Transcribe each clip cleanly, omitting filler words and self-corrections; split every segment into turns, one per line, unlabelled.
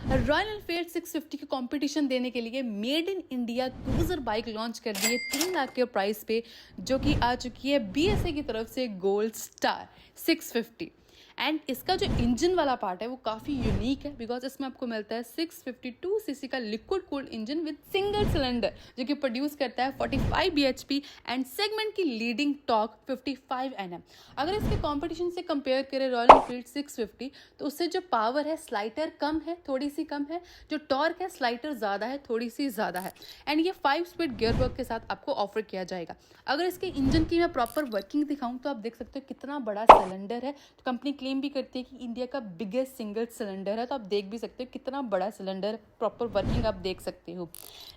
Royal Enfield 650 की competition देने के लिए made in India cruiser bike launch कर दी है 3 लाख के प्राइस पे, जो कि आ चुकी है बीएसए की तरफ से गोल्ड स्टार 650। एंड इसका जो इंजन वाला पार्ट है वो काफ़ी यूनिक है, बिकॉज इसमें आपको मिलता है 652 सीसी का liquid cooled engine with single cylinder, जो कि प्रोड्यूस करता है 45 bhp एंड सेगमेंट की लीडिंग टॉर्क 55 Nm। अगर इसके कंपटीशन से कंपेयर करें रॉयल एनफील्ड 650, तो उससे जो पावर है स्लाइटर कम है, थोड़ी सी कम है, जो टॉर्क है स्लाइटर ज़्यादा है, थोड़ी सी ज़्यादा है। एंड ये 5 स्पीड गियरवर्क के साथ आपको ऑफर किया जाएगा। अगर इसके इंजन की मैं प्रॉपर वर्किंग दिखाऊं तो आप देख सकते हो कितना बड़ा सिलेंडर है। तो कंपनी क्लेम भी करती है कि इंडिया का बिगेस्ट सिंगल सिलेंडर है, तो आप देख भी सकते हो कितना बड़ा सिलेंडर, प्रॉपर वर्किंग आप देख सकते हो।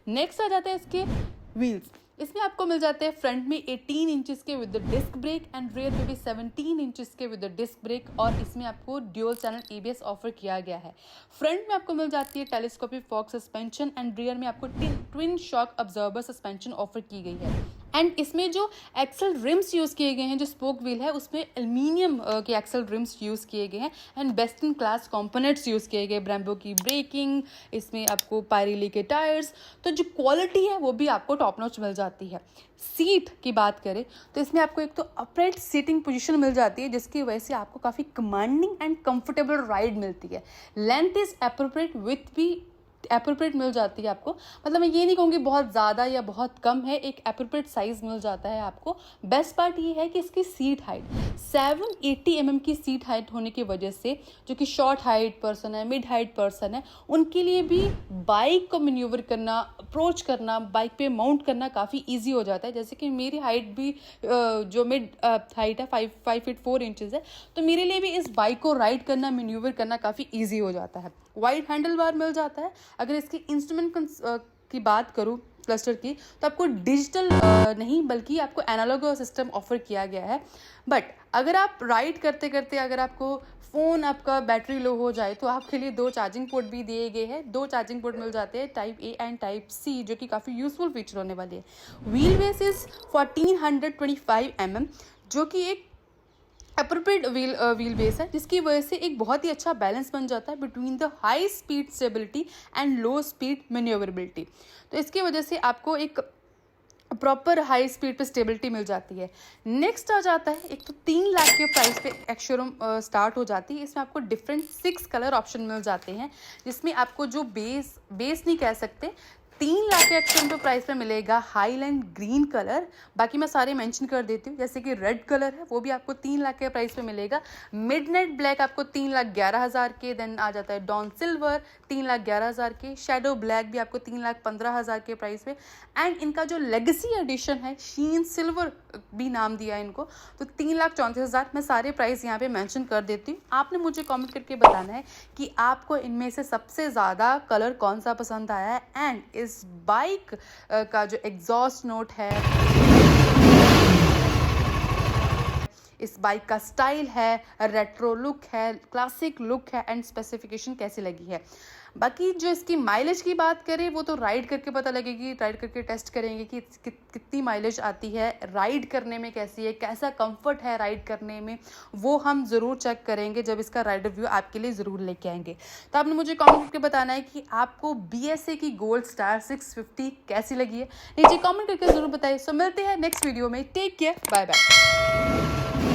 नेक्स्ट आ जाता है इसके व्हील्स। इसमें आपको मिल जाते हैं फ्रंट में 18 इंचेस के with disc brake and rear में भी 17 इंचेस के विद डिस्क ब्रेक, और इसमें आपको ड्यूल चैनल एबीएस ऑफर किया गया है। फ्रंट में आपको मिल जाती है telescopic Fock suspension and rear में आपको twin shock observer suspension offer की गई है। एंड इसमें जो एक्सल रिम्स यूज़ किए गए हैं, जो स्पोक व्हील है उसमें एल्यूमिनियम के एक्सल रिम्स यूज़ किए गए हैं and best in class components use किए गए। ब्रेम्बो की ब्रेकिंग, इसमें आपको पायरेली के टायर्स, तो जो क्वालिटी है वो भी आपको टॉप नॉच मिल जाती है। सीट की बात करें तो इसमें आपको एक तो अपराइट सीटिंग पोजीशन मिल जाती है, जिसकी वजह से आपको काफ़ी कमांडिंग एंड कंफर्टेबल राइड मिलती है। लेंथ इज एप्रोप्रिएट, विथ भी एप्रोप्रिएट मिल जाती है आपको। मतलब मैं ये नहीं कहूँगी बहुत ज़्यादा या बहुत कम है, एक एप्रोप्रिएट साइज़ मिल जाता है आपको। बेस्ट पार्ट ये है कि इसकी सीट हाइट 780 mm की सीट हाइट होने की वजह से, जो कि शॉर्ट हाइट पर्सन है, मिड हाइट पर्सन है, उनके लिए भी बाइक को मैन्यूवर करना, अप्रोच करना, बाइक पे माउंट करना काफ़ी ईजी हो जाता है। जैसे कि मेरी हाइट भी जो मिड हाइट है 5 फीट 4 इंचज़ है, तो मेरे लिए भी इस बाइक को राइड करना, मैन्यूवर करना काफ़ी ईजी हो जाता है। वाइड हैंडल बार मिल जाता है। अगर इसकी इंस्ट्रूमेंट की बात करूँ क्लस्टर की, तो आपको डिजिटल नहीं बल्कि आपको एनालॉग सिस्टम ऑफर किया गया है। बट अगर आप राइड करते करते अगर आपको फ़ोन आपका बैटरी लो हो जाए, तो आपके लिए 2 चार्जिंग पोर्ट भी दिए गए हैं। 2 चार्जिंग पोर्ट मिल जाते हैं, type A and type C, जो कि काफ़ी यूजफुल फीचर होने वाली है। व्हील बेस इज 1425 mm, जो कि एक अप्रोप्रिएट व्हील बेस है, जिसकी वजह से एक बहुत ही अच्छा बैलेंस बन जाता है between the high speed stability and low speed manoeuvrability. तो इसकी वजह से आपको एक प्रॉपर हाई स्पीड पे स्टेबिलिटी मिल जाती है। नेक्स्ट आ जाता है, एक तो 3 लाख के प्राइस पे एक्स-शोरूम स्टार्ट हो जाती है। इसमें आपको डिफरेंट 6 कलर ऑप्शन मिल जाते हैं, जिसमें आपको जो बेस नहीं कह सकते, 3 लाख के एक्शन पे प्राइस पे मिलेगा हाईलैंड ग्रीन कलर। बाकी मैं सारे मेंशन कर देती हूँ। जैसे कि रेड कलर है, वो भी आपको 3 लाख के प्राइस पे मिलेगा। मिडनाइट ब्लैक आपको 3,11,000 के। देन आ जाता है डॉन सिल्वर 3,11,000 के। शेडो ब्लैक भी आपको 3,15,000 के प्राइस पे। एंड इनका जो लेगेसी एडिशन है, शीन सिल्वर भी नाम दिया है इनको, तो 3,34,000। मैं सारे प्राइस यहाँ पे मेंशन कर देती हूँ। आपने मुझे कमेंट करके बताना है कि आपको इनमें से सबसे ज़्यादा कलर कौन सा पसंद आया है। एंड इस बाइक का जो एग्जॉस्ट नोट है, इस बाइक का स्टाइल है, रेट्रो लुक है, क्लासिक लुक है, एंड स्पेसिफिकेशन कैसी लगी है। बाकी जो इसकी माइलेज की बात करें, वो तो राइड करके पता लगेगी। राइड करके टेस्ट करेंगे कि कितनी माइलेज आती है, राइड करने में कैसी है, कैसा कंफर्ट है राइड करने में, वो हम ज़रूर चेक करेंगे जब इसका राइड रिव्यू आपके लिए ज़रूर लेके आएंगे। तो आपने मुझे कमेंट करके बताना है कि आपको बीएसए की गोल्ड स्टार 650 कैसी लगी है। नीचे कमेंट करके ज़रूर बताइए। सो मिलते हैं नेक्स्ट वीडियो में। Take care, bye bye.